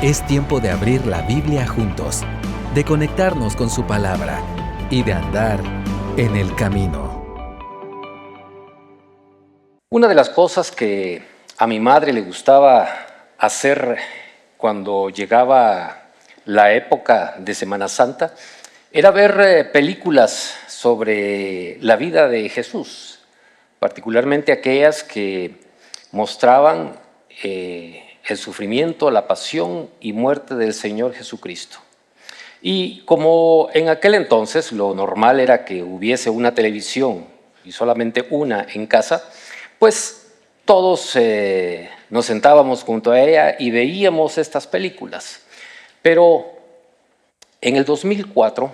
Es tiempo de abrir la Biblia juntos, de conectarnos con su palabra y de andar en el camino. Una de las cosas que a mi madre le gustaba hacer cuando llegaba la época de Semana Santa era ver películas sobre la vida de Jesús, particularmente aquellas que mostraban el sufrimiento, la pasión y muerte del Señor Jesucristo. Y como en aquel entonces lo normal era que hubiese una televisión y solamente una en casa, pues todos nos sentábamos junto a ella y veíamos estas películas. Pero en el 2004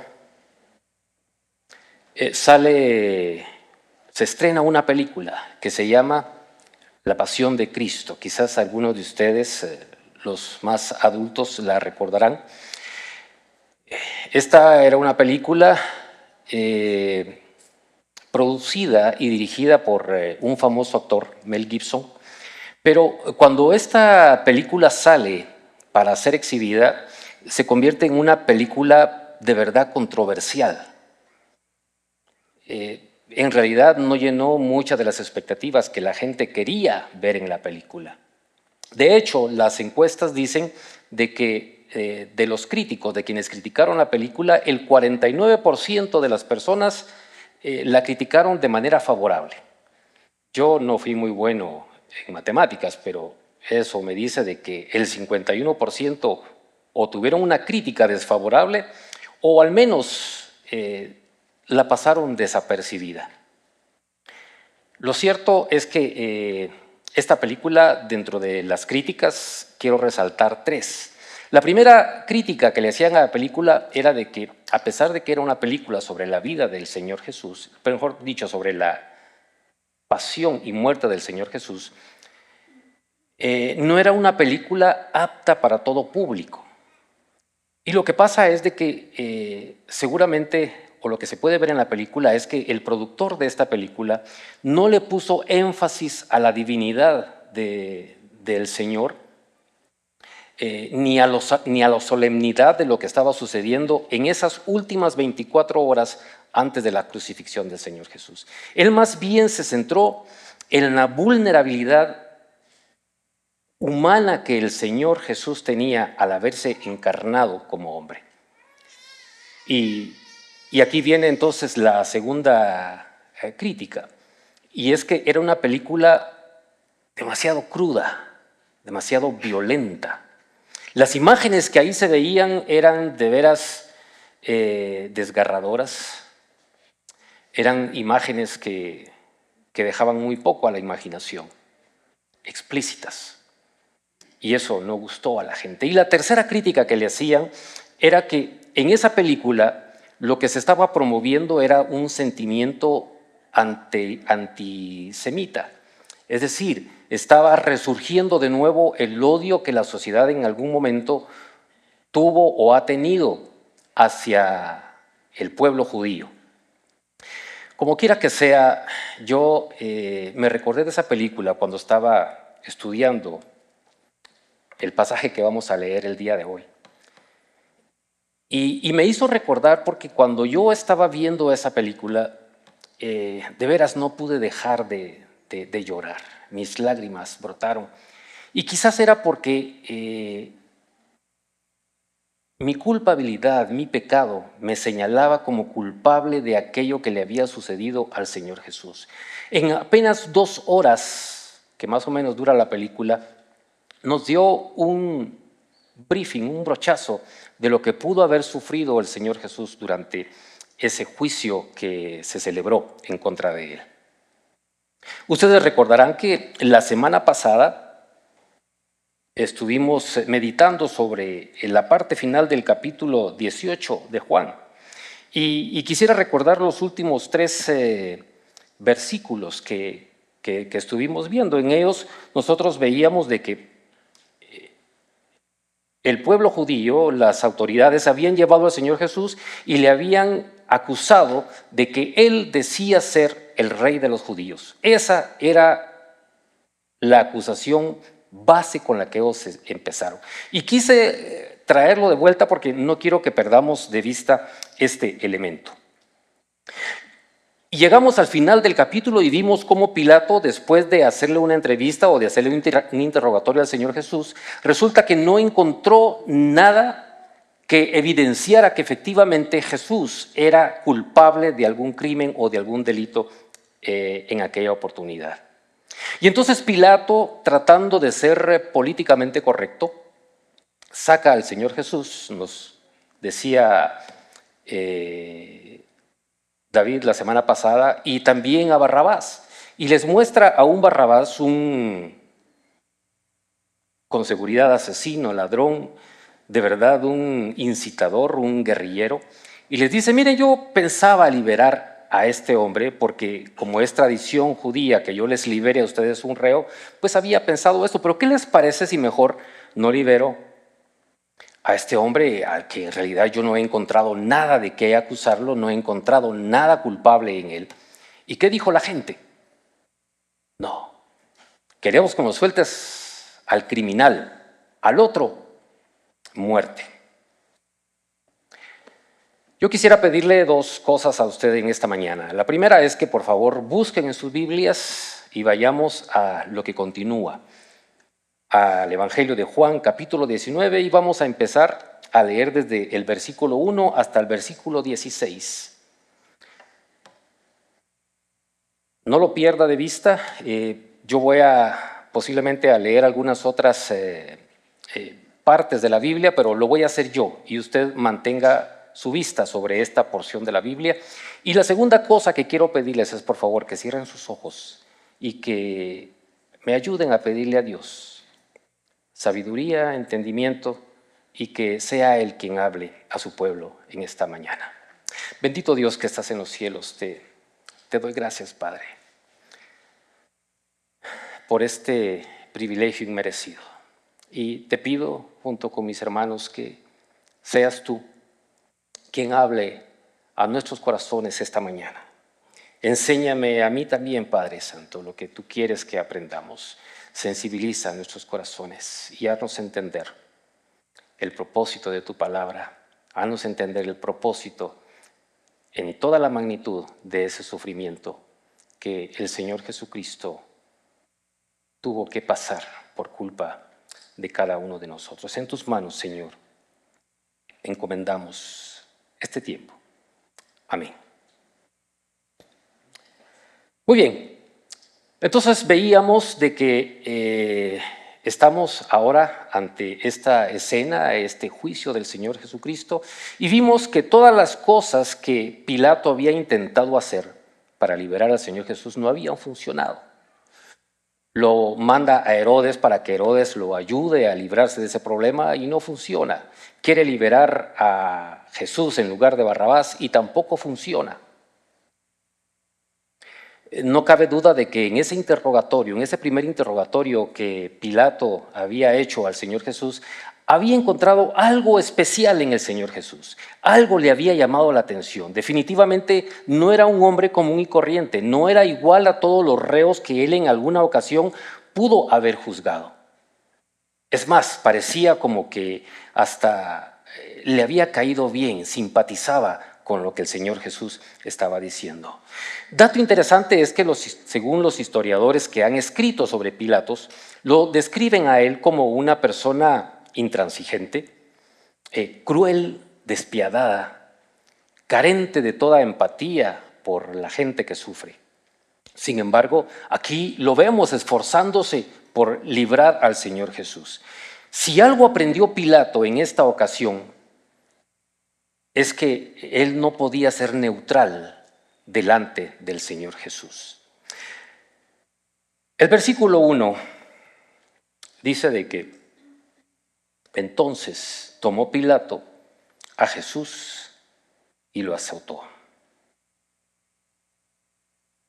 se estrena una película que se llama La Pasión de Cristo. Quizás algunos de ustedes, los más adultos, la recordarán. Esta era una película producida y dirigida por un famoso actor, Mel Gibson, pero cuando esta película sale para ser exhibida, se convierte en una película de verdad controversial. En realidad no llenó muchas de las expectativas que la gente quería ver en la película. De hecho, las encuestas dicen de que de los críticos, de quienes criticaron la película, el 49% de las personas la criticaron de manera favorable. Yo no fui muy bueno en matemáticas, pero eso me dice de que el 51% o tuvieron una crítica desfavorable o al menos la pasaron desapercibida. Lo cierto es que esta película, dentro de las críticas, quiero resaltar tres. La primera crítica que le hacían a la película era de que, a pesar de que era una película sobre la vida del Señor Jesús, pero mejor dicho, sobre la pasión y muerte del Señor Jesús, no era una película apta para todo público. Y lo que pasa es de que seguramente, o lo que se puede ver en la película, es que el productor de esta película no le puso énfasis a la divinidad del Señor, ni a la solemnidad de lo que estaba sucediendo en esas últimas 24 horas antes de la crucifixión del Señor Jesús. Él más bien se centró en la vulnerabilidad humana que el Señor Jesús tenía al haberse encarnado como hombre. Y aquí viene entonces la segunda crítica, y es que era una película demasiado cruda, demasiado violenta. Las imágenes que ahí se veían eran de veras desgarradoras, eran imágenes que dejaban muy poco a la imaginación, explícitas. Y eso no gustó a la gente. Y la tercera crítica que le hacían era que en esa película lo que se estaba promoviendo era un sentimiento antisemita. Es decir, estaba resurgiendo de nuevo el odio que la sociedad en algún momento tuvo o ha tenido hacia el pueblo judío. Como quiera que sea, yo me recordé de esa película cuando estaba estudiando el pasaje que vamos a leer el día de hoy. Y me hizo recordar porque cuando yo estaba viendo esa película, de veras no pude dejar de llorar. Mis lágrimas brotaron. Y quizás era porque mi culpabilidad, mi pecado, me señalaba como culpable de aquello que le había sucedido al Señor Jesús. En apenas 2 horas, que más o menos dura la película, nos dio un briefing, un brochazo de lo que pudo haber sufrido el Señor Jesús durante ese juicio que se celebró en contra de él. Ustedes recordarán que la semana pasada estuvimos meditando sobre la parte final del capítulo 18 de Juan y quisiera recordar los últimos 3 versículos que estuvimos viendo. En ellos nosotros veíamos de que el pueblo judío, las autoridades, habían llevado al Señor Jesús y le habían acusado de que él decía ser el rey de los judíos. Esa era la acusación base con la que ellos empezaron. Y quise traerlo de vuelta porque no quiero que perdamos de vista este elemento. Y llegamos al final del capítulo y vimos cómo Pilato, después de hacerle una entrevista o de hacerle un interrogatorio al Señor Jesús, resulta que no encontró nada que evidenciara que efectivamente Jesús era culpable de algún crimen o de algún delito en aquella oportunidad. Y entonces Pilato, tratando de ser políticamente correcto, saca al Señor Jesús, nos decía David la semana pasada, y también a Barrabás. Y les muestra a un Barrabás, con seguridad asesino, ladrón, de verdad un incitador, un guerrillero. Y les dice, miren, yo pensaba liberar a este hombre porque como es tradición judía que yo les libere a ustedes un reo, pues había pensado esto, pero ¿qué les parece si mejor no libero a este hombre al que en realidad yo no he encontrado nada de qué acusarlo, no he encontrado nada culpable en él? ¿Y qué dijo la gente? No, queremos que nos sueltes al criminal, al otro, muerte. Yo quisiera pedirle dos cosas a usted en esta mañana. La primera es que por favor busquen en sus Biblias y vayamos a lo que continúa, al Evangelio de Juan, capítulo 19, y vamos a empezar a leer desde el versículo 1 hasta el versículo 16. No lo pierda de vista, yo voy posiblemente a leer algunas otras partes de la Biblia, pero lo voy a hacer yo y usted mantenga su vista sobre esta porción de la Biblia. Y la segunda cosa que quiero pedirles es, por favor, que cierren sus ojos y que me ayuden a pedirle a Dios sabiduría, entendimiento, y que sea Él quien hable a su pueblo en esta mañana. Bendito Dios que estás en los cielos, te doy gracias, Padre, por este privilegio inmerecido. Y te pido, junto con mis hermanos, que seas tú quien hable a nuestros corazones esta mañana. Enséñame a mí también, Padre Santo, lo que tú quieres que aprendamos. Sensibiliza nuestros corazones y haznos entender el propósito de tu palabra. Haznos entender el propósito en toda la magnitud de ese sufrimiento que el Señor Jesucristo tuvo que pasar por culpa de cada uno de nosotros. En tus manos, Señor, encomendamos este tiempo. Amén. Muy bien, entonces veíamos de que estamos ahora ante esta escena, este juicio del Señor Jesucristo, y vimos que todas las cosas que Pilato había intentado hacer para liberar al Señor Jesús no habían funcionado. Lo manda a Herodes para que Herodes lo ayude a librarse de ese problema y no funciona. Quiere liberar a Jesús en lugar de Barrabás y tampoco funciona. No cabe duda de que en ese interrogatorio, en ese primer interrogatorio que Pilato había hecho al Señor Jesús, había encontrado algo especial en el Señor Jesús. Algo le había llamado la atención. Definitivamente no era un hombre común y corriente, no era igual a todos los reos que él en alguna ocasión pudo haber juzgado. Es más, parecía como que hasta le había caído bien, simpatizaba con lo que el Señor Jesús estaba diciendo. Dato interesante es que según los historiadores que han escrito sobre Pilatos, lo describen a él como una persona intransigente, cruel, despiadada, carente de toda empatía por la gente que sufre. Sin embargo, aquí lo vemos esforzándose por librar al Señor Jesús. Si algo aprendió Pilato en esta ocasión, es que él no podía ser neutral delante del Señor Jesús. El versículo 1 dice de que entonces tomó Pilato a Jesús y lo azotó.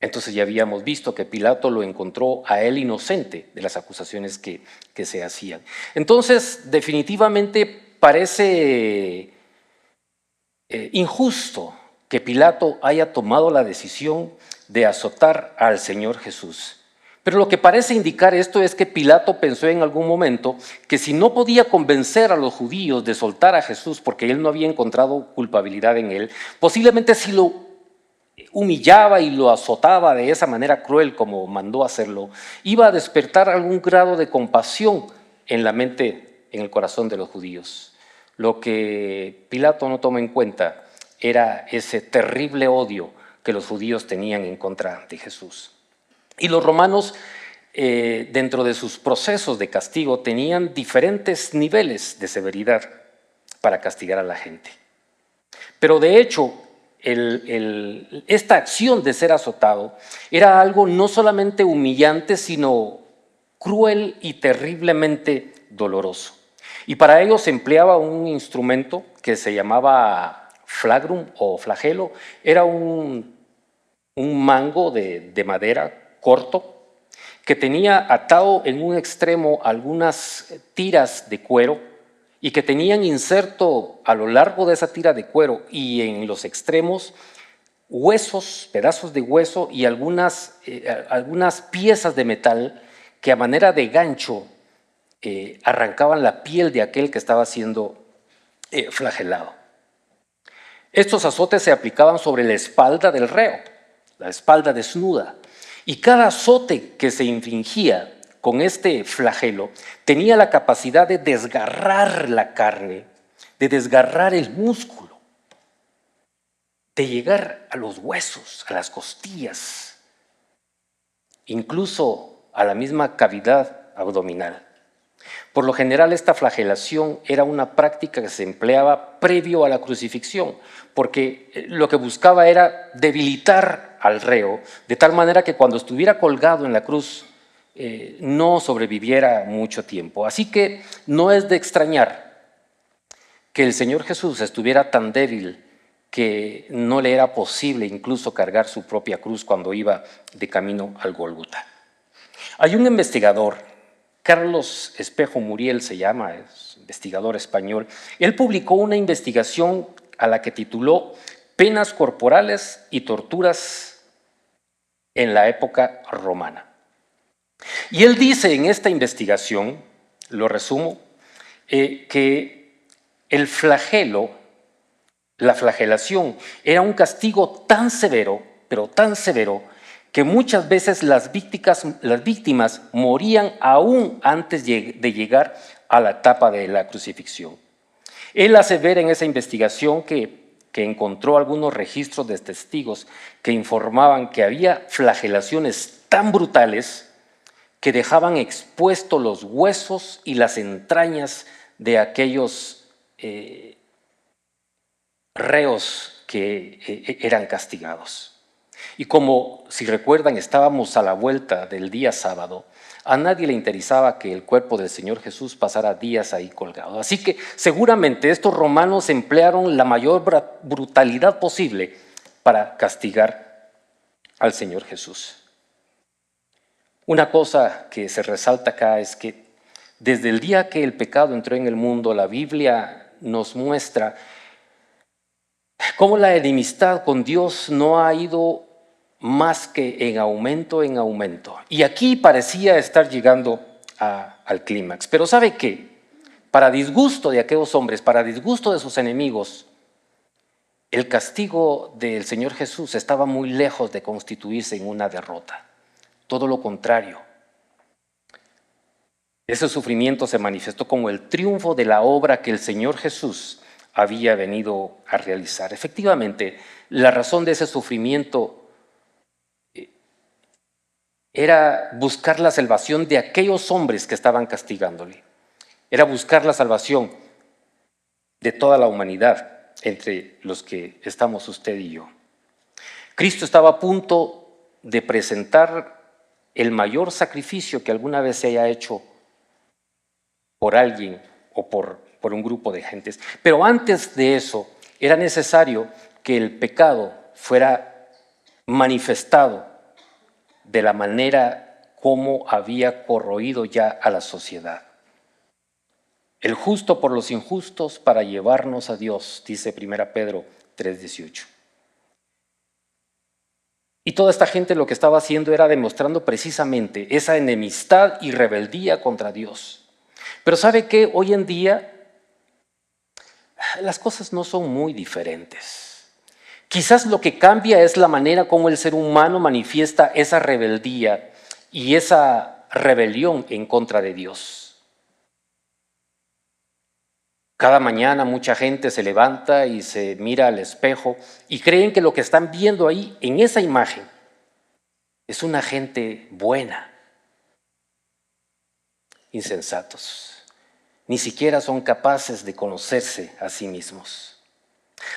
Entonces ya habíamos visto que Pilato lo encontró a él inocente de las acusaciones que se hacían. Entonces definitivamente parece injusto que Pilato haya tomado la decisión de azotar al Señor Jesús. Pero lo que parece indicar esto es que Pilato pensó en algún momento que si no podía convencer a los judíos de soltar a Jesús porque él no había encontrado culpabilidad en él, posiblemente si lo humillaba y lo azotaba de esa manera cruel como mandó hacerlo, iba a despertar algún grado de compasión en la mente, en el corazón de los judíos. Lo que Pilato no toma en cuenta era ese terrible odio que los judíos tenían en contra de Jesús. Y los romanos, dentro de sus procesos de castigo, tenían diferentes niveles de severidad para castigar a la gente. Pero de hecho, esta acción de ser azotado era algo no solamente humillante, sino cruel y terriblemente doloroso. Y para ello se empleaba un instrumento que se llamaba flagrum o flagelo. Era un mango de madera corto que tenía atado en un extremo algunas tiras de cuero y que tenían inserto a lo largo de esa tira de cuero y en los extremos huesos, pedazos de hueso y algunas piezas de metal que a manera de gancho arrancaban la piel de aquel que estaba siendo flagelado. Estos azotes se aplicaban sobre la espalda del reo, la espalda desnuda, y cada azote que se infligía con este flagelo tenía la capacidad de desgarrar la carne, de desgarrar el músculo, de llegar a los huesos, a las costillas, incluso a la misma cavidad abdominal. Por lo general, esta flagelación era una práctica que se empleaba previo a la crucifixión, porque lo que buscaba era debilitar al reo, de tal manera que cuando estuviera colgado en la cruz no sobreviviera mucho tiempo. Así que no es de extrañar que el Señor Jesús estuviera tan débil que no le era posible incluso cargar su propia cruz cuando iba de camino al Gólgota. Hay un investigador, Carlos Espejo Muriel se llama, es investigador español. Él publicó una investigación a la que tituló Penas corporales y torturas en la época romana. Y él dice en esta investigación, lo resumo, que el flagelo, la flagelación, era un castigo tan severo, pero tan severo, que muchas veces las víctimas morían aún antes de llegar a la etapa de la crucifixión. Él hace ver en esa investigación que encontró algunos registros de testigos que informaban que había flagelaciones tan brutales que dejaban expuestos los huesos y las entrañas de aquellos reos que eran castigados. Y como, si recuerdan, estábamos a la vuelta del día sábado, a nadie le interesaba que el cuerpo del Señor Jesús pasara días ahí colgado. Así que seguramente estos romanos emplearon la mayor brutalidad posible para castigar al Señor Jesús. Una cosa que se resalta acá es que desde el día que el pecado entró en el mundo, la Biblia nos muestra cómo la enemistad con Dios no ha ido más que en aumento en aumento. Y aquí parecía estar llegando al clímax. Pero ¿sabe qué? Para disgusto de aquellos hombres, para disgusto de sus enemigos, el castigo del Señor Jesús estaba muy lejos de constituirse en una derrota. Todo lo contrario. Ese sufrimiento se manifestó como el triunfo de la obra que el Señor Jesús había venido a realizar. Efectivamente, la razón de ese sufrimiento era buscar la salvación de aquellos hombres que estaban castigándole. Era buscar la salvación de toda la humanidad, entre los que estamos usted y yo. Cristo estaba a punto de presentar el mayor sacrificio que alguna vez se haya hecho por alguien o por un grupo de gentes. Pero antes de eso, era necesario que el pecado fuera manifestado de la manera como había corroído ya a la sociedad. El justo por los injustos para llevarnos a Dios, dice 1 Pedro 3:18. Y toda esta gente lo que estaba haciendo era demostrando precisamente esa enemistad y rebeldía contra Dios. Pero ¿sabe qué? Hoy en día las cosas no son muy diferentes. Quizás lo que cambia es la manera como el ser humano manifiesta esa rebeldía y esa rebelión en contra de Dios. Cada mañana mucha gente se levanta y se mira al espejo y creen que lo que están viendo ahí en esa imagen es una gente buena. Insensatos. Ni siquiera son capaces de conocerse a sí mismos.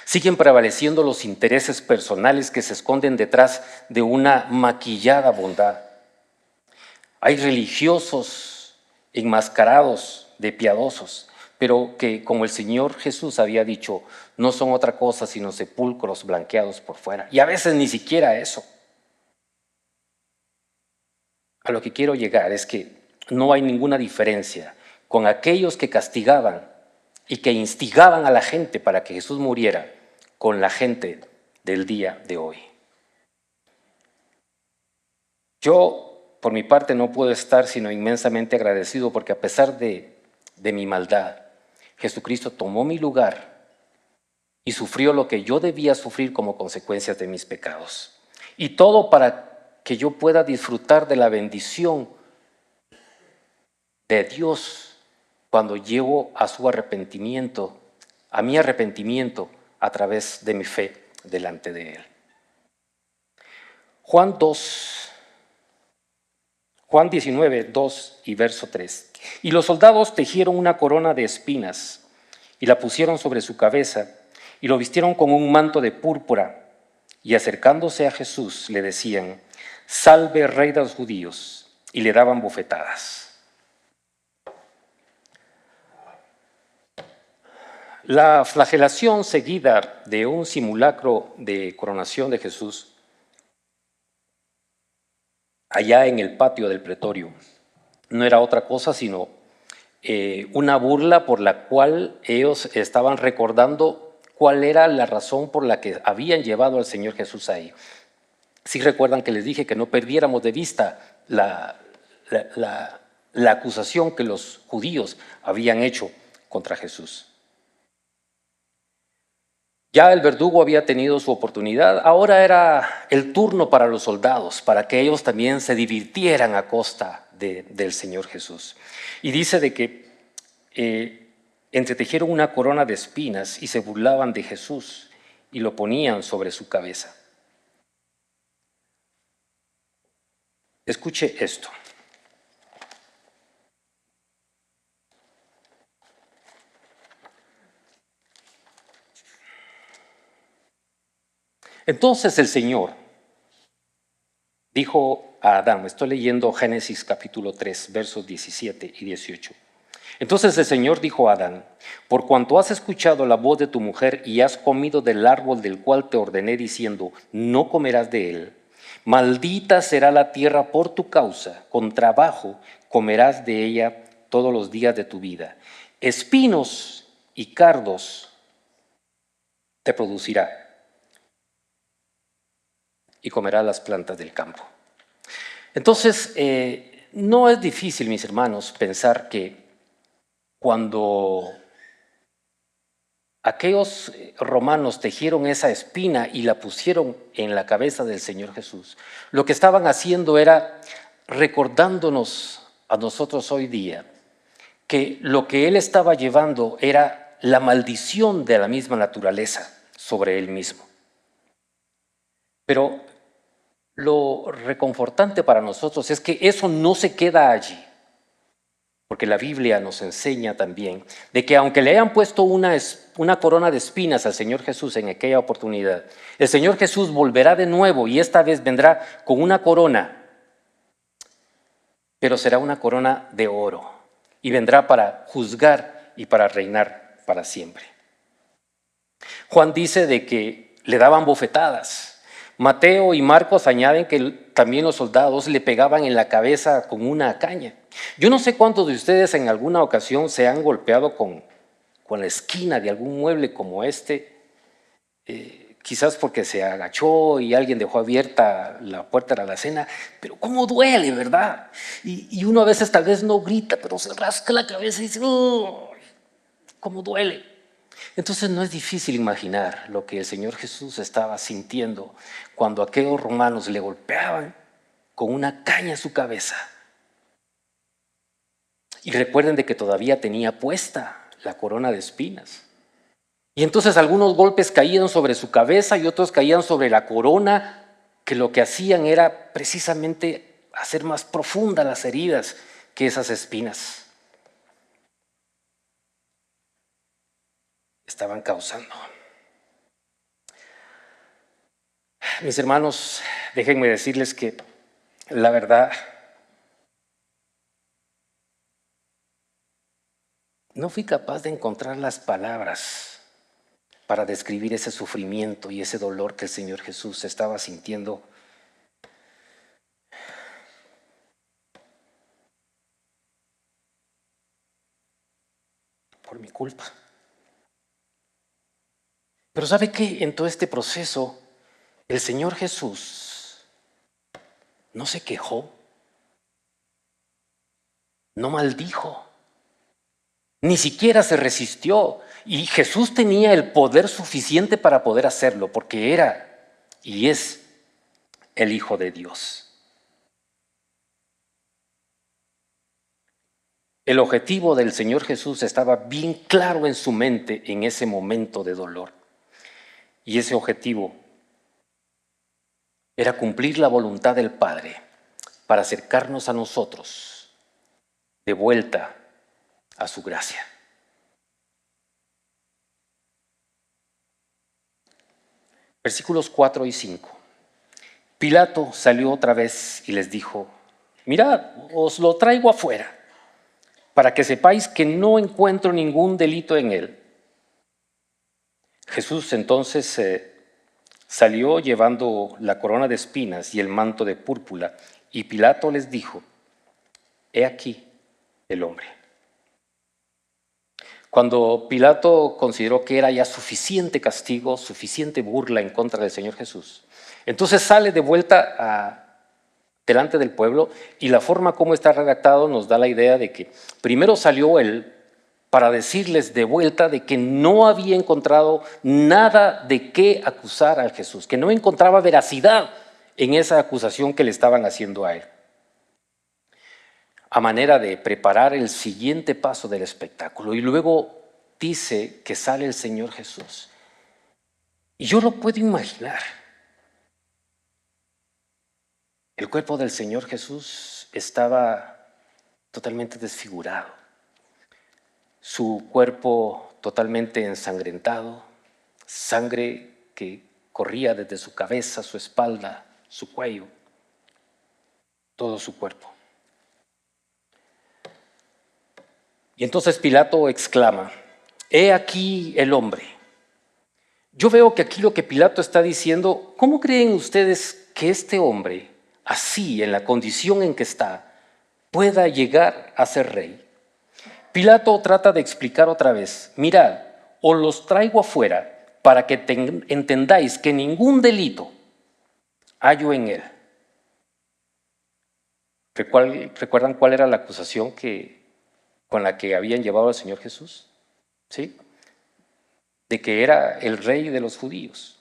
Siguen prevaleciendo los intereses personales que se esconden detrás de una maquillada bondad. Hay religiosos enmascarados de piadosos, pero que, como el Señor Jesús había dicho, no son otra cosa sino sepulcros blanqueados por fuera. Y a veces ni siquiera eso. A lo que quiero llegar es que no hay ninguna diferencia con aquellos que castigaban y que instigaban a la gente para que Jesús muriera con la gente del día de hoy. Yo, por mi parte, no puedo estar sino inmensamente agradecido porque a pesar de mi maldad, Jesucristo tomó mi lugar y sufrió lo que yo debía sufrir como consecuencias de mis pecados. Y todo para que yo pueda disfrutar de la bendición de Dios cuando llego a su arrepentimiento, a mi arrepentimiento a través de mi fe delante de Él. Juan 19, 2 y verso 3. Y los soldados tejieron una corona de espinas y la pusieron sobre su cabeza y lo vistieron con un manto de púrpura y acercándose a Jesús le decían: Salve, Rey de los judíos, y le daban bofetadas. La flagelación seguida de un simulacro de coronación de Jesús allá en el patio del pretorio no era otra cosa sino una burla por la cual ellos estaban recordando cuál era la razón por la que habían llevado al Señor Jesús ahí. Sí recuerdan que les dije que no perdiéramos de vista la acusación que los judíos habían hecho contra Jesús. Ya el verdugo había tenido su oportunidad, ahora era el turno para los soldados, para que ellos también se divirtieran a costa del Señor Jesús. Y dice de que entretejieron una corona de espinas y se burlaban de Jesús y lo ponían sobre su cabeza. Escuche esto. Entonces el Señor dijo a Adán, estoy leyendo Génesis capítulo 3, versos 17 y 18. Entonces el Señor dijo a Adán: por cuanto has escuchado la voz de tu mujer y has comido del árbol del cual te ordené diciendo, no comerás de él, maldita será la tierra por tu causa, con trabajo comerás de ella todos los días de tu vida. Espinos y cardos te producirá y comerás las plantas del campo. Entonces, no es difícil, mis hermanos, pensar que cuando aquellos romanos tejieron esa espina y la pusieron en la cabeza del Señor Jesús, lo que estaban haciendo era recordándonos a nosotros hoy día que lo que Él estaba llevando era la maldición de la misma naturaleza sobre Él mismo. Pero lo reconfortante para nosotros es que eso no se queda allí, porque la Biblia nos enseña también de que aunque le hayan puesto una corona de espinas al Señor Jesús en aquella oportunidad, el Señor Jesús volverá de nuevo y esta vez vendrá con una corona, pero será una corona de oro y vendrá para juzgar y para reinar para siempre. Juan dice de que le daban bofetadas. Mateo y Marcos añaden que también los soldados le pegaban en la cabeza con una caña. Yo no sé cuántos de ustedes en alguna ocasión se han golpeado con la esquina de algún mueble como este, quizás porque se agachó y alguien dejó abierta la puerta de la alacena, pero cómo duele, ¿verdad? Y uno a veces tal vez no grita, pero se rasca la cabeza y dice, ¡oh! ¿Cómo duele? Entonces no es difícil imaginar lo que el Señor Jesús estaba sintiendo cuando aquellos romanos le golpeaban con una caña a su cabeza. Y recuerden de que todavía tenía puesta la corona de espinas. Y entonces algunos golpes caían sobre su cabeza y otros caían sobre la corona, que lo que hacían era precisamente hacer más profundas las heridas que esas espinas estaban causando. Mis hermanos, déjenme decirles que la verdad, no fui capaz de encontrar las palabras para describir ese sufrimiento y ese dolor que el Señor Jesús estaba sintiendo. Por mi culpa. Pero ¿sabe qué? En todo este proceso, el Señor Jesús no se quejó, no maldijo, ni siquiera se resistió. Y Jesús tenía el poder suficiente para poder hacerlo, porque era y es el Hijo de Dios. El objetivo del Señor Jesús estaba bien claro en su mente en ese momento de dolor. Y ese objetivo era cumplir la voluntad del Padre para acercarnos a nosotros de vuelta a su gracia. Versículos 4 y 5. Pilato salió otra vez y les dijo, mirad, os lo traigo afuera, para que sepáis que no encuentro ningún delito en él. Jesús entonces salió llevando la corona de espinas y el manto de púrpura, y Pilato les dijo, he aquí el hombre. Cuando Pilato consideró que era ya suficiente castigo, suficiente burla en contra del Señor Jesús, entonces sale de vuelta delante del pueblo, y la forma como está redactado nos da la idea de que primero salió él para decirles de vuelta de que no había encontrado nada de qué acusar a Jesús, que no encontraba veracidad en esa acusación que le estaban haciendo a él, a manera de preparar el siguiente paso del espectáculo. Y luego dice que sale el Señor Jesús. Y yo lo puedo imaginar. El cuerpo del Señor Jesús estaba totalmente desfigurado, su cuerpo totalmente ensangrentado, sangre que corría desde su cabeza, su espalda, su cuello, todo su cuerpo. Y entonces Pilato exclama, he aquí el hombre. Yo veo que aquí lo que Pilato está diciendo, ¿cómo creen ustedes que este hombre, así en la condición en que está, pueda llegar a ser rey? Pilato trata de explicar otra vez, mirad, os los traigo afuera para que entendáis que ningún delito hallo en él. ¿Recuerdan cuál era la acusación con la que habían llevado al Señor Jesús? ¿Sí? De que era el rey de los judíos.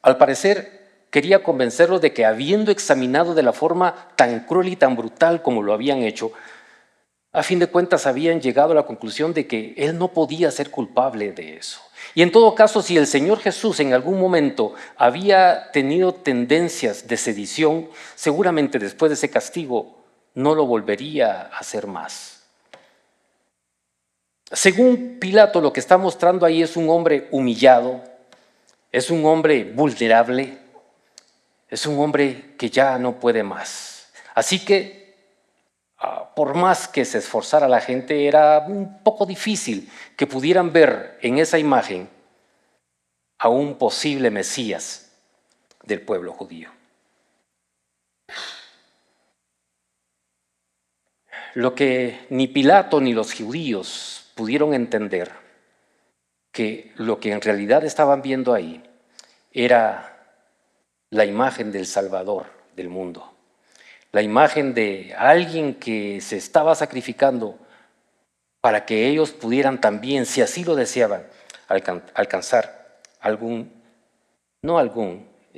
Al parecer, quería convencerlos de que habiendo examinado de la forma tan cruel y tan brutal como lo habían hecho, a fin de cuentas habían llegado a la conclusión de que él no podía ser culpable de eso. Y en todo caso, si el Señor Jesús en algún momento había tenido tendencias de sedición, seguramente después de ese castigo no lo volvería a hacer más. Según Pilato, lo que está mostrando ahí es un hombre humillado, es un hombre vulnerable, es un hombre que ya no puede más. Así que, por más que se esforzara la gente, era un poco difícil que pudieran ver en esa imagen a un posible Mesías del pueblo judío. Lo que ni Pilato ni los judíos pudieron entender, que lo que en realidad estaban viendo ahí era la imagen del Salvador del mundo, la imagen de alguien que se estaba sacrificando para que ellos pudieran también, si así lo deseaban, alcanzar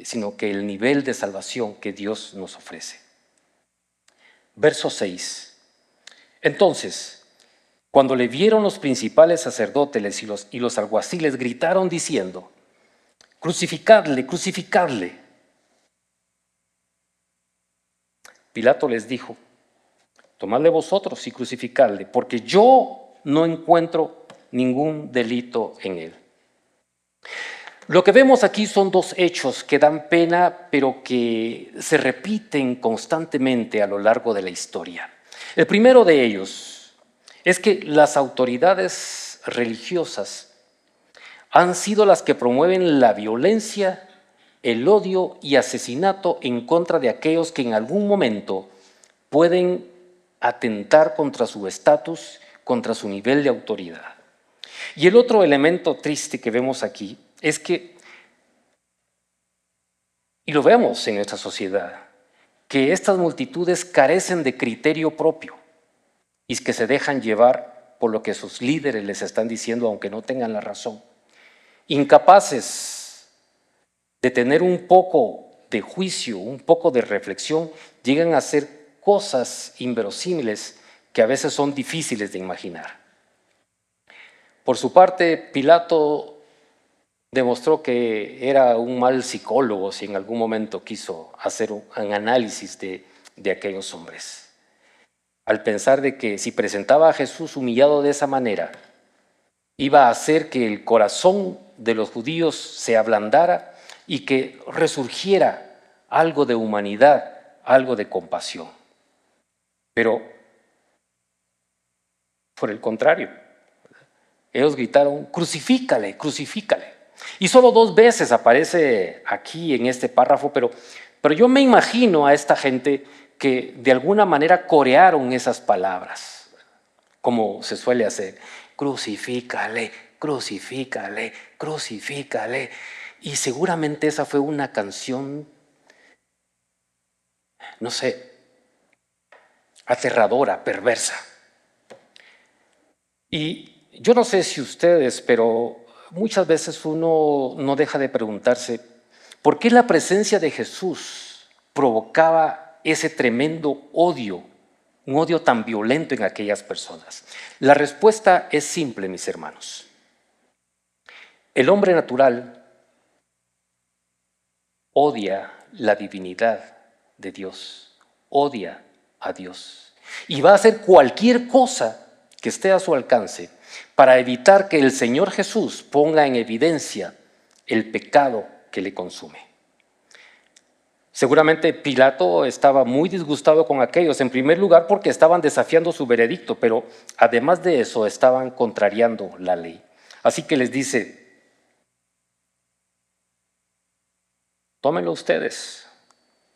sino que el nivel de salvación que Dios nos ofrece. Verso 6. Entonces, cuando le vieron los principales sacerdotes y los alguaciles, gritaron diciendo: crucificadle, crucificadle. Pilato les dijo: tomadle vosotros y crucificadle, porque yo no encuentro ningún delito en él. Lo que vemos aquí son dos hechos que dan pena, pero que se repiten constantemente a lo largo de la historia. El primero de ellos es que las autoridades religiosas han sido las que promueven la violencia, el odio y asesinato en contra de aquellos que en algún momento pueden atentar contra su estatus, contra su nivel de autoridad. Y el otro elemento triste que vemos aquí es que, y lo vemos en nuestra sociedad, que estas multitudes carecen de criterio propio y que se dejan llevar por lo que sus líderes les están diciendo, aunque no tengan la razón. Incapaces de tener un poco de juicio, un poco de reflexión, llegan a hacer cosas inverosímiles que a veces son difíciles de imaginar. Por su parte, Pilato demostró que era un mal psicólogo si en algún momento quiso hacer un análisis de aquellos hombres. Al pensar de que si presentaba a Jesús humillado de esa manera, iba a hacer que el corazón de los judíos se ablandara y que resurgiera algo de humanidad, algo de compasión. Pero, por el contrario, ellos gritaron: crucifícale, crucifícale. Y solo 2 veces aparece aquí en este párrafo, pero yo me imagino a esta gente que de alguna manera corearon esas palabras, como se suele hacer: crucifícale, crucifícale, crucifícale. Y seguramente esa fue una canción, no sé, aterradora, perversa. Y yo no sé si ustedes, pero muchas veces uno no deja de preguntarse por qué la presencia de Jesús provocaba ese tremendo odio, un odio tan violento en aquellas personas. La respuesta es simple, mis hermanos. El hombre natural odia la divinidad de Dios, odia a Dios y va a hacer cualquier cosa que esté a su alcance para evitar que el Señor Jesús ponga en evidencia el pecado que le consume. Seguramente Pilato estaba muy disgustado con aquellos, en primer lugar porque estaban desafiando su veredicto, pero además de eso estaban contrariando la ley. Así que les dice: tómenlo ustedes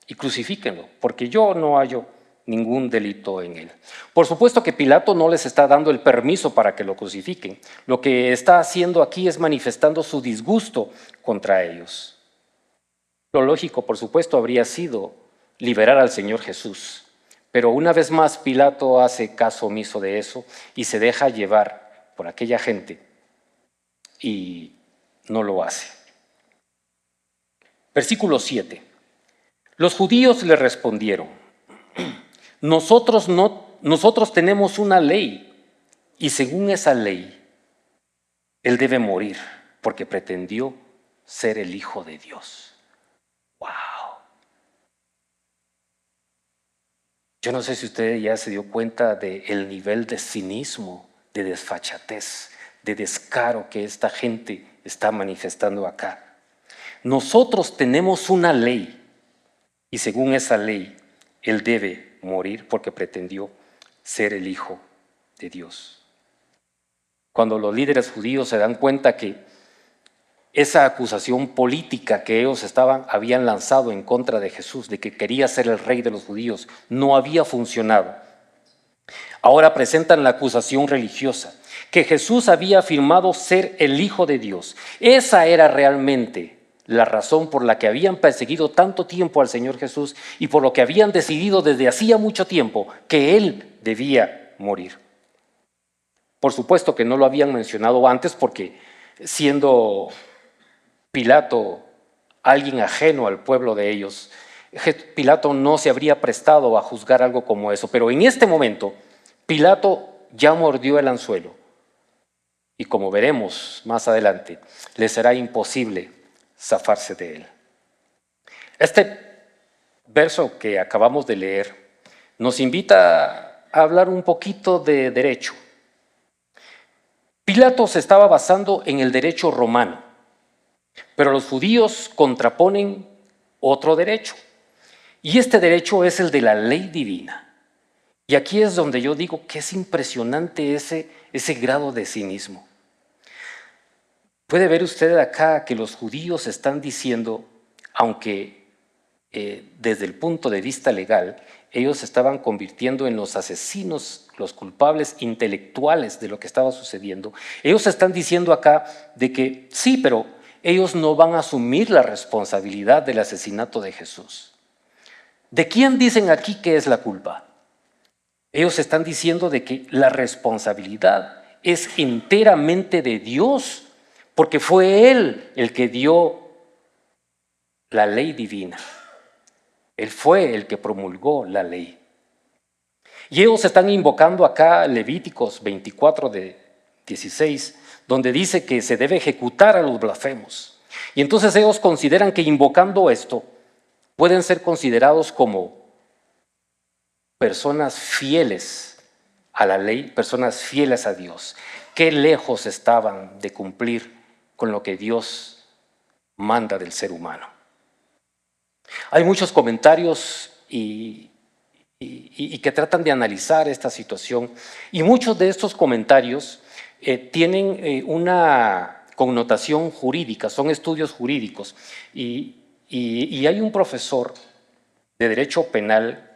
y crucifíquenlo, porque yo no hallo ningún delito en él. Por supuesto que Pilato no les está dando el permiso para que lo crucifiquen. Lo que está haciendo aquí es manifestando su disgusto contra ellos. Lo lógico, por supuesto, habría sido liberar al Señor Jesús. Pero una vez más Pilato hace caso omiso de eso y se deja llevar por aquella gente y no lo hace. Versículo 7. Los judíos le respondieron: nosotros tenemos una ley y según esa ley él debe morir porque pretendió ser el Hijo de Dios. ¡Wow! Yo no sé si usted ya se dio cuenta del nivel de cinismo, de desfachatez, de descaro que esta gente está manifestando acá. Nosotros tenemos una ley y según esa ley él debe morir porque pretendió ser el Hijo de Dios. Cuando los líderes judíos se dan cuenta que esa acusación política que ellos habían lanzado en contra de Jesús, de que quería ser el rey de los judíos, no había funcionado, Ahora presentan la acusación religiosa, que Jesús había afirmado ser el Hijo de Dios. Esa era realmente la razón por la que habían perseguido tanto tiempo al Señor Jesús y por lo que habían decidido desde hacía mucho tiempo que Él debía morir. Por supuesto que no lo habían mencionado antes porque siendo Pilato alguien ajeno al pueblo de ellos, Pilato no se habría prestado a juzgar algo como eso. Pero en este momento, Pilato ya mordió el anzuelo y como veremos más adelante, le será imposible zafarse de él. Este verso que acabamos de leer nos invita a hablar un poquito de derecho. Pilato se estaba basando en el derecho romano, pero los judíos contraponen otro derecho, y este derecho es el de la ley divina. Y aquí es donde yo digo que es impresionante ese grado de cinismo. Puede ver usted acá que los judíos están diciendo, aunque desde el punto de vista legal, ellos se estaban convirtiendo en los asesinos, los culpables intelectuales de lo que estaba sucediendo. Ellos están diciendo acá de que sí, pero ellos no van a asumir la responsabilidad del asesinato de Jesús. ¿De quién dicen aquí que es la culpa? Ellos están diciendo de que la responsabilidad es enteramente de Dios, porque fue Él el que dio la ley divina. Él fue el que promulgó la ley. Y ellos están invocando acá Levíticos 24:16, donde dice que se debe ejecutar a los blasfemos. Y entonces ellos consideran que invocando esto pueden ser considerados como personas fieles a la ley, personas fieles a Dios. Qué lejos estaban de cumplir con lo que Dios manda del ser humano. Hay muchos comentarios y que tratan de analizar esta situación, y muchos de estos comentarios tienen una connotación jurídica, son estudios jurídicos, y hay un profesor de Derecho Penal,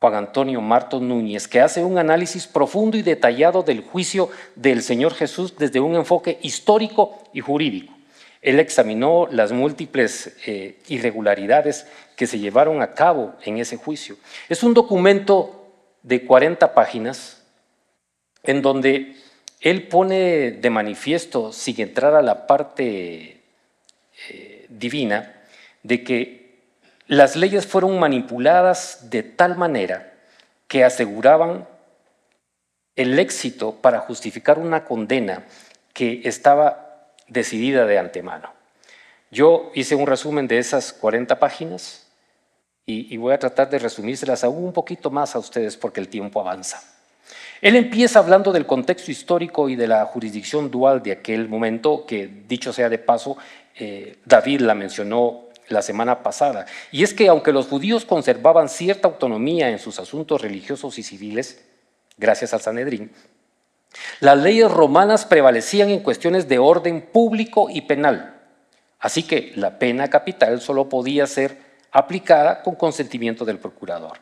Juan Antonio Martos Núñez, que hace un análisis profundo y detallado del juicio del Señor Jesús desde un enfoque histórico y jurídico. Él examinó las múltiples irregularidades que se llevaron a cabo en ese juicio. Es un documento de 40 páginas en donde él pone de manifiesto, sin entrar a la parte divina, de que las leyes fueron manipuladas de tal manera que aseguraban el éxito para justificar una condena que estaba decidida de antemano. Yo hice un resumen de esas 40 páginas y voy a tratar de resumírselas aún un poquito más a ustedes porque el tiempo avanza. Él empieza hablando del contexto histórico y de la jurisdicción dual de aquel momento, que dicho sea de paso, David la mencionó la semana pasada, y es que aunque los judíos conservaban cierta autonomía en sus asuntos religiosos y civiles, gracias al Sanedrín, las leyes romanas prevalecían en cuestiones de orden público y penal, así que la pena capital solo podía ser aplicada con consentimiento del procurador.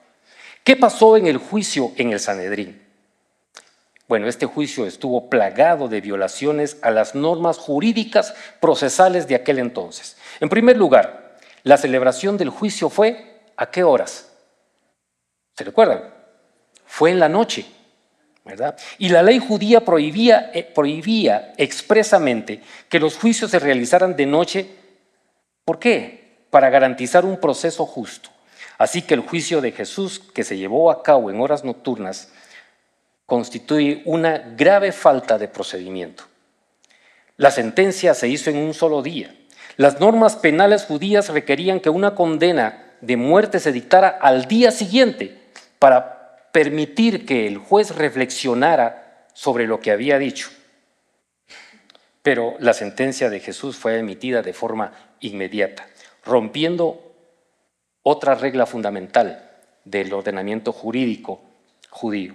¿Qué pasó en el juicio en el Sanedrín? Bueno, este juicio estuvo plagado de violaciones a las normas jurídicas procesales de aquel entonces. En primer lugar, la celebración del juicio fue ¿a qué horas? ¿Se recuerdan? Fue en la noche, ¿verdad? Y la ley judía prohibía expresamente que los juicios se realizaran de noche. ¿Por qué? Para garantizar un proceso justo. Así que el juicio de Jesús, que se llevó a cabo en horas nocturnas, constituye una grave falta de procedimiento. La sentencia se hizo en un solo día. Las normas penales judías requerían que una condena de muerte se dictara al día siguiente para permitir que el juez reflexionara sobre lo que había dicho. Pero la sentencia de Jesús fue emitida de forma inmediata, rompiendo otra regla fundamental del ordenamiento jurídico judío.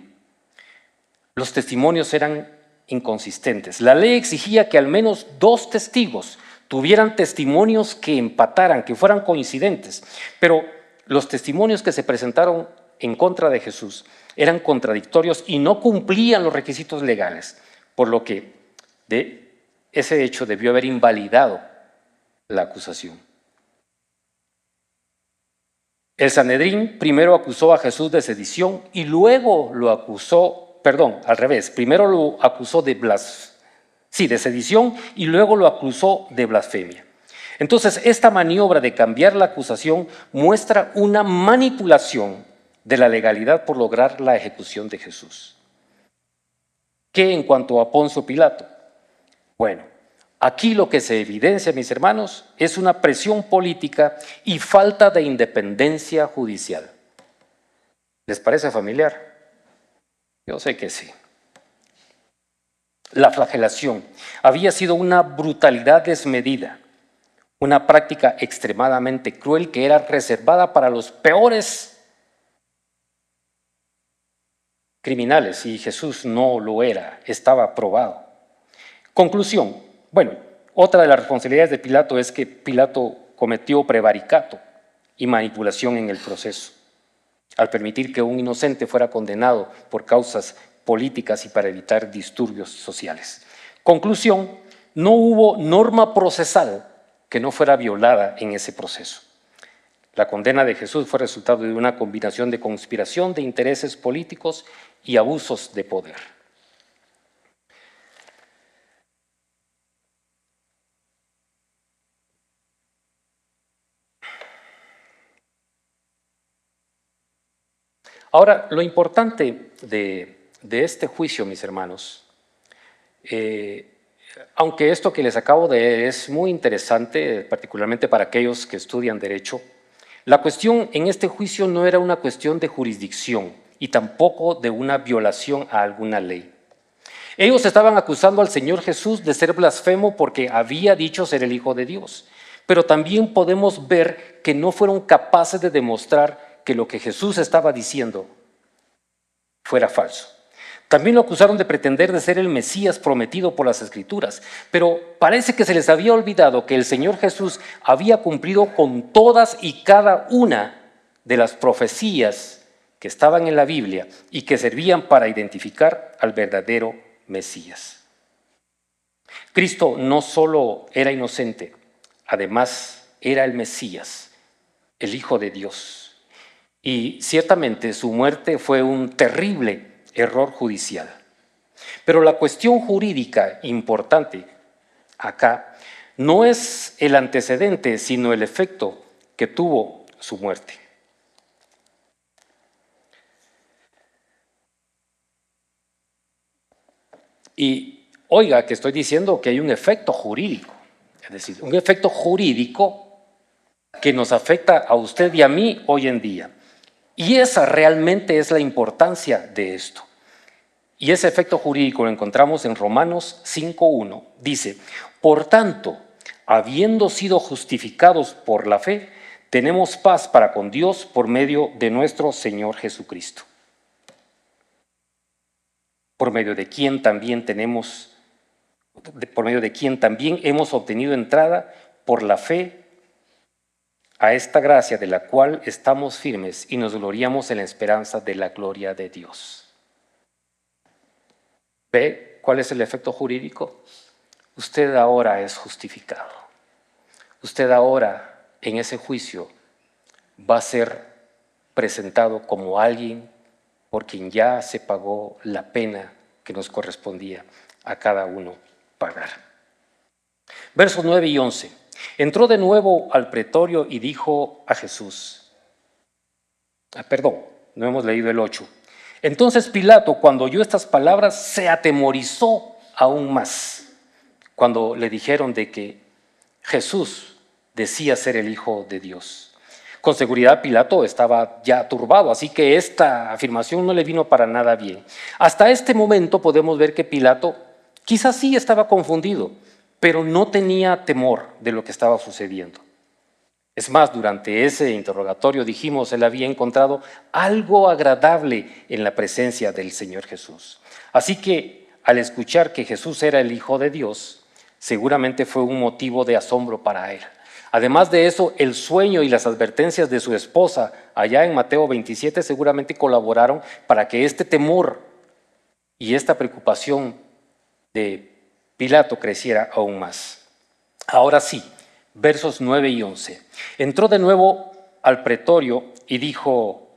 Los testimonios eran inconsistentes. La ley exigía que al menos 2 testigos tuvieran testimonios que empataran, que fueran coincidentes, pero los testimonios que se presentaron en contra de Jesús eran contradictorios y no cumplían los requisitos legales, por lo que de ese hecho debió haber invalidado la acusación. El Sanedrín primero acusó a Jesús de sedición y luego lo acusó, al revés, primero lo acusó de sedición y luego lo acusó de blasfemia. Entonces, esta maniobra de cambiar la acusación muestra una manipulación de la legalidad por lograr la ejecución de Jesús. ¿Qué en cuanto a Poncio Pilato? Bueno, aquí lo que se evidencia, mis hermanos, es una presión política y falta de independencia judicial. ¿Les parece familiar? Yo sé que sí. La flagelación había sido una brutalidad desmedida, una práctica extremadamente cruel que era reservada para los peores criminales, y Jesús no lo era, estaba probado. Conclusión. Bueno, otra de las responsabilidades de Pilato es que Pilato cometió prevaricato y manipulación en el proceso, al permitir que un inocente fuera condenado por causas políticas y para evitar disturbios sociales. Conclusión, no hubo norma procesal que no fuera violada en ese proceso. La condena de Jesús fue resultado de una combinación de conspiración de intereses políticos y abusos de poder. Ahora, lo importante de este juicio, mis hermanos, aunque esto que les acabo de leer es muy interesante, particularmente para aquellos que estudian derecho, la cuestión en este juicio no era una cuestión de jurisdicción y tampoco de una violación a alguna ley. Ellos estaban acusando al Señor Jesús de ser blasfemo porque había dicho ser el Hijo de Dios, pero también podemos ver que no fueron capaces de demostrar que lo que Jesús estaba diciendo fuera falso. También lo acusaron de pretender de ser el Mesías prometido por las Escrituras, pero parece que se les había olvidado que el Señor Jesús había cumplido con todas y cada una de las profecías que estaban en la Biblia y que servían para identificar al verdadero Mesías. Cristo no solo era inocente, además era el Mesías, el Hijo de Dios. Y ciertamente su muerte fue un terrible error judicial. Pero la cuestión jurídica importante acá no es el antecedente, sino el efecto que tuvo su muerte. Y oiga que estoy diciendo que hay un efecto jurídico, es decir, un efecto jurídico que nos afecta a usted y a mí hoy en día. Y esa realmente es la importancia de esto. Y ese efecto jurídico lo encontramos en Romanos 5:1. Dice, por tanto, habiendo sido justificados por la fe, tenemos paz para con Dios por medio de nuestro Señor Jesucristo. Por medio de quien también hemos obtenido entrada por la fe a esta gracia de la cual estamos firmes y nos gloriamos en la esperanza de la gloria de Dios. ¿Ve cuál es el efecto jurídico? Usted ahora es justificado. Usted ahora en ese juicio va a ser presentado como alguien por quien ya se pagó la pena que nos correspondía a cada uno pagar. Versos 9 y 11. Entró de nuevo al pretorio y dijo a Jesús, no hemos leído el 8. Entonces Pilato, cuando oyó estas palabras, se atemorizó aún más, cuando le dijeron de que Jesús decía ser el Hijo de Dios. Con seguridad Pilato estaba ya turbado, así que esta afirmación no le vino para nada bien. Hasta este momento podemos ver que Pilato quizás sí estaba confundido, pero no tenía temor de lo que estaba sucediendo. Es más, durante ese interrogatorio dijimos, él había encontrado algo agradable en la presencia del Señor Jesús. Así que al escuchar que Jesús era el Hijo de Dios, seguramente fue un motivo de asombro para él. Además de eso, el sueño y las advertencias de su esposa allá en Mateo 27 seguramente colaboraron para que este temor y esta preocupación de Pilato creciera aún más. Ahora sí, versos 9 y 11. Entró de nuevo al pretorio y dijo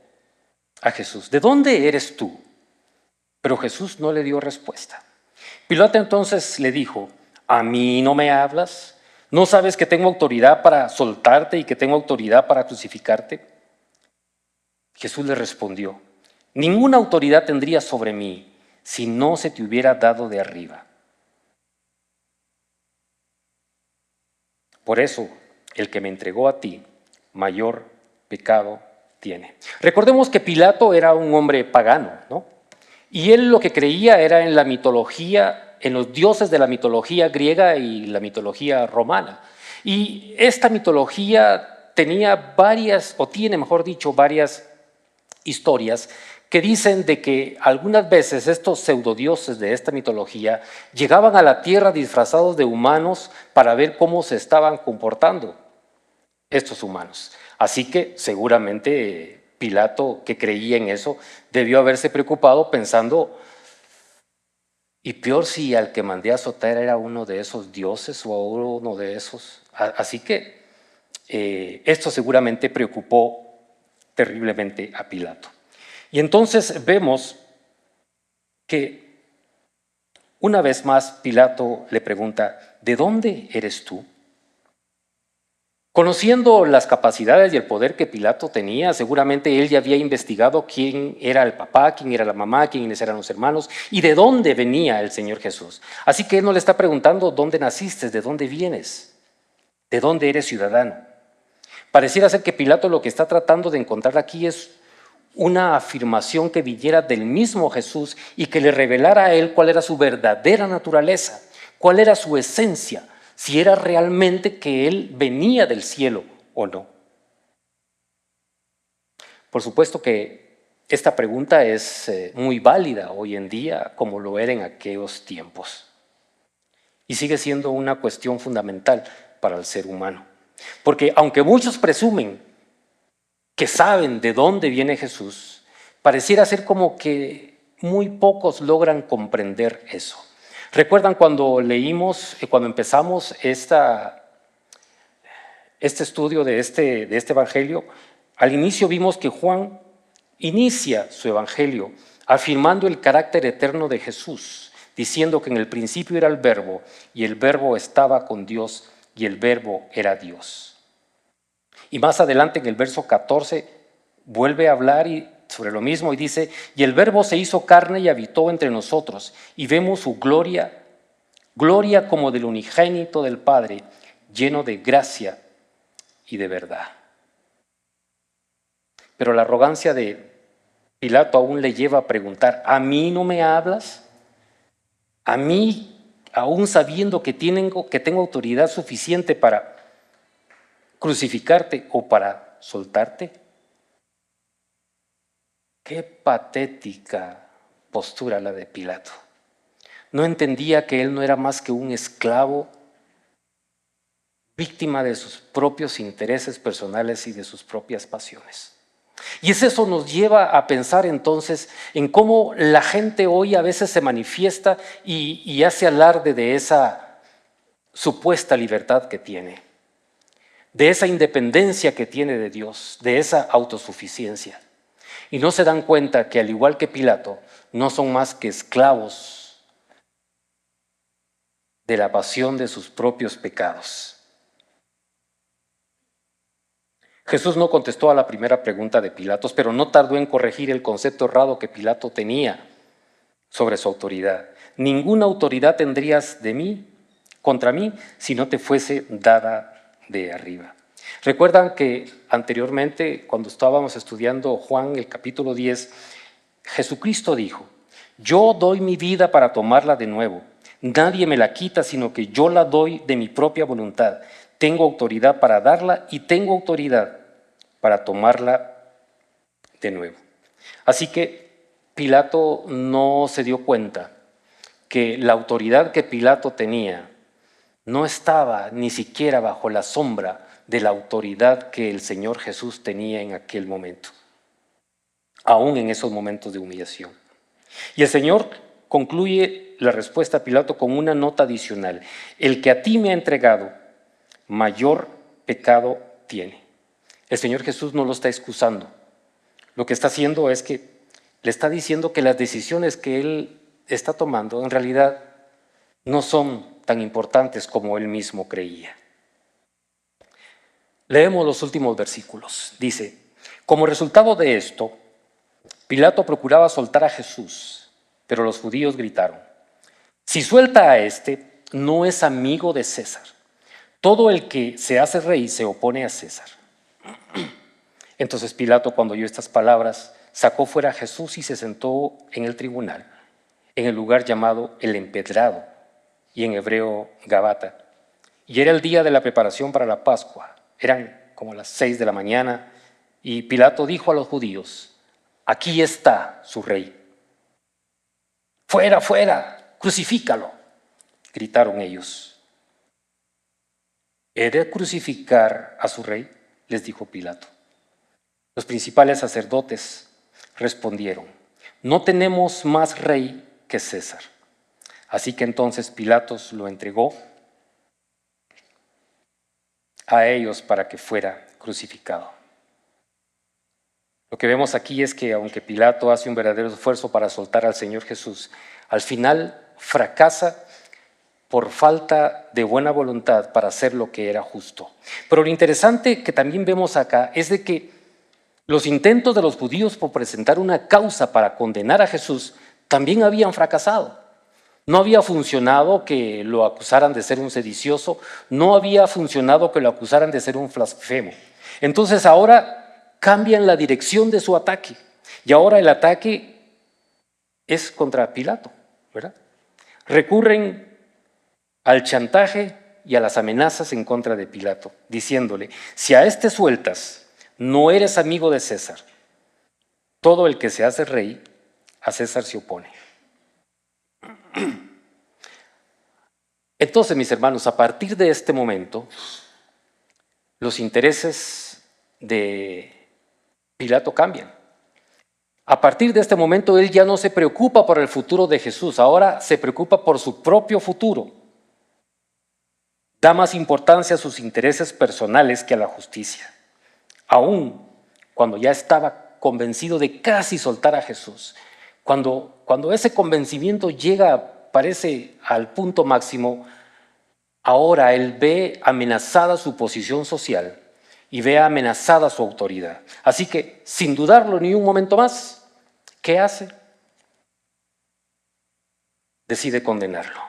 a Jesús: ¿de dónde eres tú? Pero Jesús no le dio respuesta. Pilato entonces le dijo: ¿a mí no me hablas? ¿No sabes que tengo autoridad para soltarte y que tengo autoridad para crucificarte? Jesús le respondió: ninguna autoridad tendría sobre mí si no se te hubiera dado de arriba. Por eso, el que me entregó a ti, mayor pecado tiene. Recordemos que Pilato era un hombre pagano, ¿no? Y él lo que creía era en la mitología, en los dioses de la mitología griega y la mitología romana. Y esta mitología tenía varias, o tiene mejor dicho, varias historias que dicen de que algunas veces estos pseudodioses de esta mitología llegaban a la tierra disfrazados de humanos para ver cómo se estaban comportando estos humanos. Así que seguramente Pilato, que creía en eso, debió haberse preocupado pensando: y peor si al que mandé a azotar era uno de esos dioses o uno de esos. Así que esto seguramente preocupó terriblemente a Pilato. Y entonces vemos que una vez más Pilato le pregunta: ¿de dónde eres tú? Conociendo las capacidades y el poder que Pilato tenía, seguramente él ya había investigado quién era el papá, quién era la mamá, quiénes eran los hermanos y de dónde venía el Señor Jesús. Así que él no le está preguntando dónde naciste, de dónde vienes, de dónde eres ciudadano. Pareciera ser que Pilato lo que está tratando de encontrar aquí es una afirmación que viniera del mismo Jesús y que le revelara a él cuál era su verdadera naturaleza, cuál era su esencia, si era realmente que él venía del cielo o no. Por supuesto que esta pregunta es muy válida hoy en día, como lo era en aquellos tiempos, y sigue siendo una cuestión fundamental para el ser humano. Porque aunque muchos presumen que saben de dónde viene Jesús, pareciera ser como que muy pocos logran comprender eso. ¿Recuerdan cuando leímos, cuando empezamos este estudio de este evangelio? Al inicio vimos que Juan inicia su evangelio afirmando el carácter eterno de Jesús, diciendo que en el principio era el Verbo, y el Verbo estaba con Dios, y el Verbo era Dios. Y más adelante en el verso 14 vuelve a hablar sobre lo mismo y dice: y el Verbo se hizo carne y habitó entre nosotros, y vemos su gloria, gloria como del unigénito del Padre, lleno de gracia y de verdad. Pero la arrogancia de Pilato aún le lleva a preguntar: ¿a mí no me hablas? ¿A mí, aún sabiendo que tengo autoridad suficiente para crucificarte o para soltarte? Qué patética postura la de Pilato. No entendía que él no era más que un esclavo, víctima de sus propios intereses personales y de sus propias pasiones. Y eso nos lleva a pensar entonces en cómo la gente hoy a veces se manifiesta y hace alarde de esa supuesta libertad que tiene, de esa independencia que tiene de Dios, de esa autosuficiencia. Y no se dan cuenta que, al igual que Pilato, no son más que esclavos de la pasión de sus propios pecados. Jesús no contestó a la primera pregunta de Pilatos, pero no tardó en corregir el concepto errado que Pilato tenía sobre su autoridad. Ninguna autoridad tendrías contra mí, si no te fuese dada de arriba. Recuerdan que anteriormente, cuando estábamos estudiando Juan, el capítulo 10, Jesucristo dijo: yo doy mi vida para tomarla de nuevo. Nadie me la quita, sino que yo la doy de mi propia voluntad. Tengo autoridad para darla y tengo autoridad para tomarla de nuevo. Así que Pilato no se dio cuenta que la autoridad que Pilato tenía no estaba ni siquiera bajo la sombra de la autoridad que el Señor Jesús tenía en aquel momento, aún en esos momentos de humillación. Y el Señor concluye la respuesta a Pilato con una nota adicional: el que a ti me ha entregado, mayor pecado tiene. El Señor Jesús no lo está excusando. Lo que está haciendo es que le está diciendo que las decisiones que Él está tomando en realidad no son tan importantes como Él mismo creía. Leemos los últimos versículos. Dice: como resultado de esto, Pilato procuraba soltar a Jesús, pero los judíos gritaron: si suelta a este, no es amigo de César. Todo el que se hace rey se opone a César. Entonces Pilato, cuando oyó estas palabras, sacó fuera a Jesús y se sentó en el tribunal, en el lugar llamado El Empedrado, y en hebreo Gabata. Y era el día de la preparación para la Pascua. Eran como las 6 de la mañana, y Pilato dijo a los judíos: aquí está su rey. Fuera, fuera, crucifícalo, gritaron ellos. ¿He de crucificar a su rey?, les dijo Pilato. Los principales sacerdotes respondieron: no tenemos más rey que César. Así que entonces Pilatos lo entregó a ellos para que fuera crucificado. Lo que vemos aquí es que aunque Pilato hace un verdadero esfuerzo para soltar al Señor Jesús, al final fracasa por falta de buena voluntad para hacer lo que era justo. Pero lo interesante que también vemos acá es de que los intentos de los judíos por presentar una causa para condenar a Jesús también habían fracasado. No había funcionado que lo acusaran de ser un sedicioso, no había funcionado que lo acusaran de ser un blasfemo. Entonces ahora cambian la dirección de su ataque, y ahora el ataque es contra Pilato, ¿verdad? Recurren al chantaje y a las amenazas en contra de Pilato, diciéndole: si a este sueltas, no eres amigo de César. Todo el que se hace rey, a César se opone. Entonces, mis hermanos, a partir de este momento, los intereses de Pilato cambian. A partir de este momento, él ya no se preocupa por el futuro de Jesús, ahora se preocupa por su propio futuro. Da más importancia a sus intereses personales que a la justicia. Aún cuando ya estaba convencido de casi soltar a Jesús, cuando ese convencimiento parece al punto máximo, ahora él ve amenazada su posición social y ve amenazada su autoridad. Así que, sin dudarlo ni un momento más, ¿qué hace? Decide condenarlo.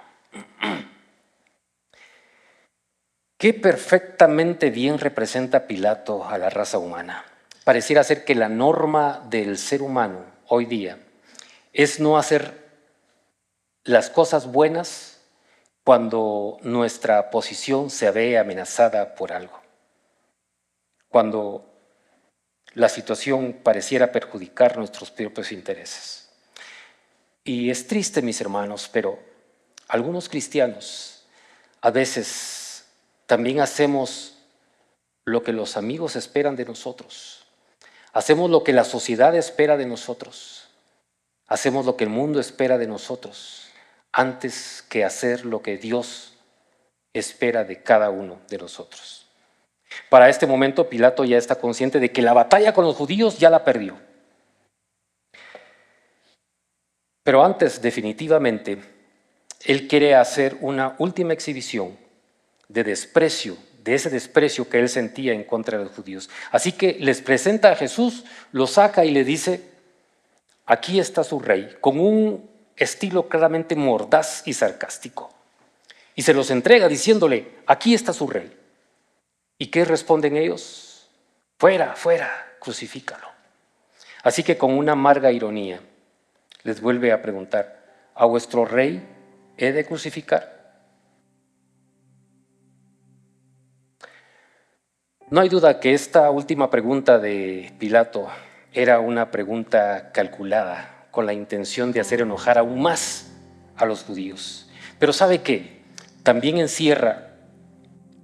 Qué perfectamente bien representa Pilato a la raza humana. Pareciera ser que la norma del ser humano hoy día es no hacer las cosas buenas cuando nuestra posición se ve amenazada por algo, cuando la situación pareciera perjudicar nuestros propios intereses. Y es triste, mis hermanos, pero algunos cristianos a veces también hacemos lo que los amigos esperan de nosotros. Hacemos lo que la sociedad espera de nosotros. Hacemos lo que el mundo espera de nosotros antes que hacer lo que Dios espera de cada uno de nosotros. Para este momento, Pilato ya está consciente de que la batalla con los judíos ya la perdió. Pero antes, definitivamente, él quiere hacer una última exhibición de desprecio, de ese desprecio que él sentía en contra de los judíos. Así que les presenta a Jesús, lo saca y le dice: aquí está su rey, con un estilo claramente mordaz y sarcástico. Y se los entrega diciéndole: aquí está su rey. ¿Y qué responden ellos? Fuera, fuera, crucifícalo. Así que con una amarga ironía les vuelve a preguntar: ¿a vuestro rey he de crucificar? No hay duda que esta última pregunta de Pilato era una pregunta calculada, con la intención de hacer enojar aún más a los judíos. Pero ¿sabe qué? También encierra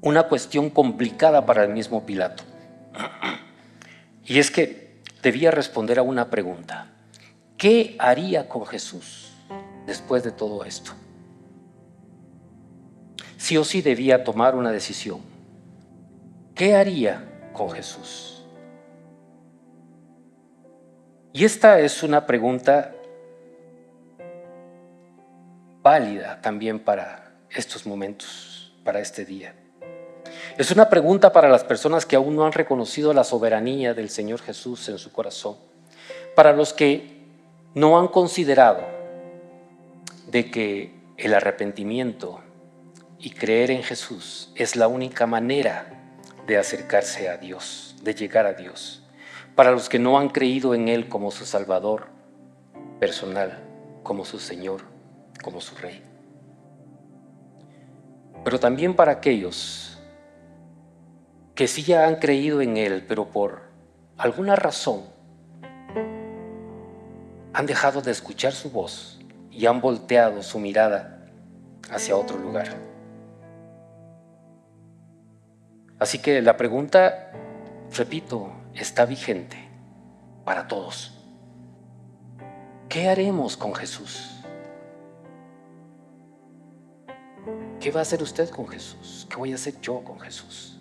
una cuestión complicada para el mismo Pilato. Y es que debía responder a una pregunta. ¿Qué haría con Jesús después de todo esto? Sí o sí debía tomar una decisión. ¿Qué haría con Jesús? Y esta es una pregunta válida también para estos momentos, para este día. Es una pregunta para las personas que aún no han reconocido la soberanía del Señor Jesús en su corazón, para los que no han considerado de que el arrepentimiento y creer en Jesús es la única manera de acercarse a Dios, de llegar a Dios, para los que no han creído en Él como su Salvador personal, como su Señor, como su Rey. Pero también para aquellos que sí ya han creído en Él, pero por alguna razón han dejado de escuchar su voz y han volteado su mirada hacia otro lugar. Así que la pregunta, repito, está vigente para todos. ¿Qué haremos con Jesús? ¿Qué va a hacer usted con Jesús? ¿Qué voy a hacer yo con Jesús?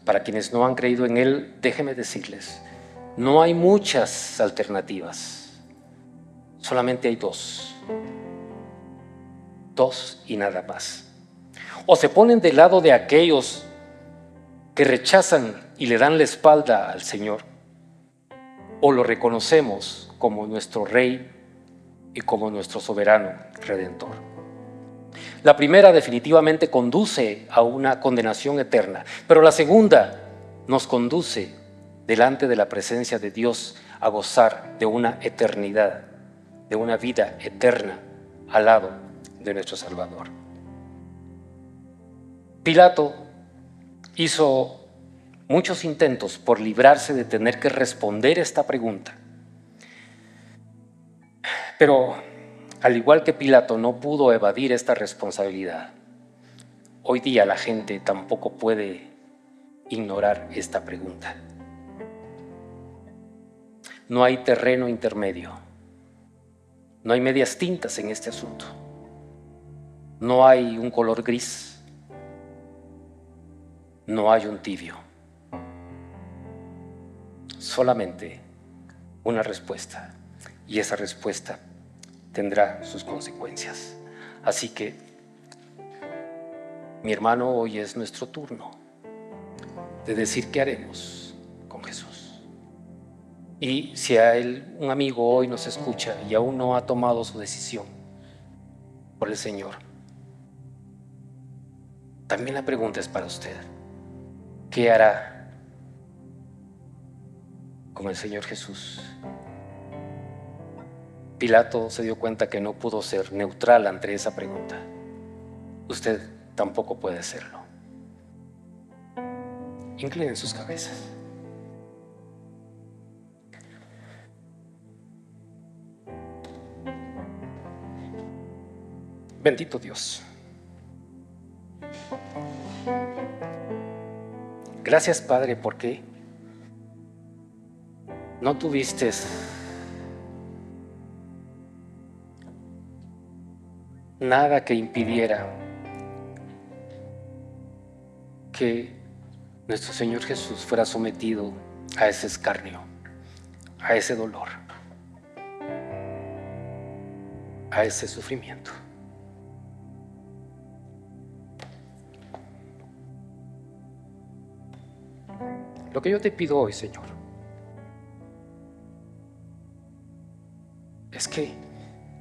Para quienes no han creído en Él, déjenme decirles, no hay muchas alternativas, solamente hay dos y nada más. O se ponen del lado de aquellos que rechazan y le dan la espalda al Señor, o lo reconocemos como nuestro Rey y como nuestro soberano Redentor. La primera definitivamente conduce a una condenación eterna, pero la segunda nos conduce delante de la presencia de Dios a gozar de una eternidad, de una vida eterna al lado de nuestro Salvador. Pilato hizo muchos intentos por librarse de tener que responder esta pregunta, pero al igual que Pilato no pudo evadir esta responsabilidad, hoy día la gente tampoco puede ignorar esta pregunta. No hay terreno intermedio, no hay medias tintas en este asunto, no hay un color gris, no hay un tibio, solamente una respuesta, y esa respuesta tendrá sus consecuencias. Así que, mi hermano, hoy es nuestro turno de decir qué haremos con Jesús. Y si un amigo hoy nos escucha y aún no ha tomado su decisión por el Señor, también la pregunta es para usted. ¿Qué hará con el Señor Jesús? Pilato se dio cuenta que no pudo ser neutral ante esa pregunta. Usted tampoco puede serlo. Inclinen sus cabezas. Bendito Dios. Gracias, Padre, porque no tuviste nada que impidiera que nuestro Señor Jesús fuera sometido a ese escarnio, a ese dolor, a ese sufrimiento. Lo que yo te pido hoy, Señor, es que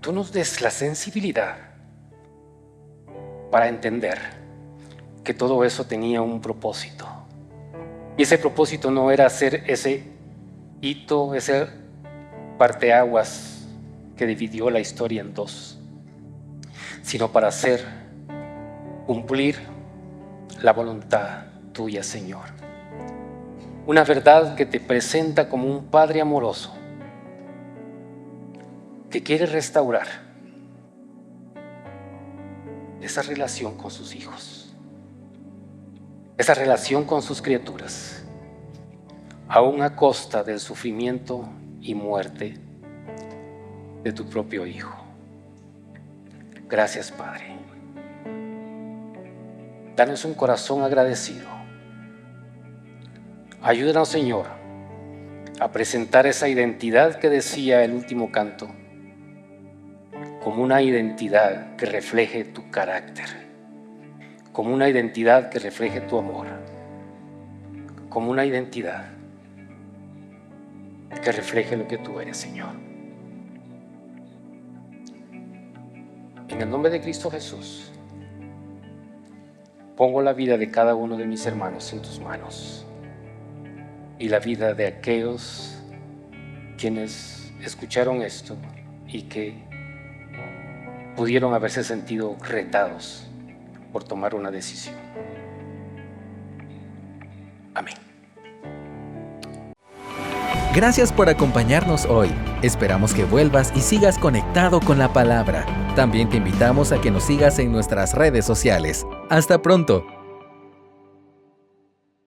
tú nos des la sensibilidad para entender que todo eso tenía un propósito. Y ese propósito no era hacer ese hito, ese parteaguas que dividió la historia en dos, sino para cumplir la voluntad tuya, Señor. Una verdad que te presenta como un Padre amoroso que quiere restaurar esa relación con sus hijos, esa relación con sus criaturas, aún a costa del sufrimiento y muerte de tu propio Hijo. Gracias, Padre. Danos un corazón agradecido. Ayúdanos, Señor, a presentar esa identidad que decía el último canto, como una identidad que refleje tu carácter, como una identidad que refleje tu amor, como una identidad que refleje lo que tú eres, Señor. En el nombre de Cristo Jesús, pongo la vida de cada uno de mis hermanos en tus manos y la vida de aquellos quienes escucharon esto y que pudieron haberse sentido retados por tomar una decisión. Amén. Gracias por acompañarnos hoy. Esperamos que vuelvas y sigas conectado con la palabra. También te invitamos a que nos sigas en nuestras redes sociales. ¡Hasta pronto!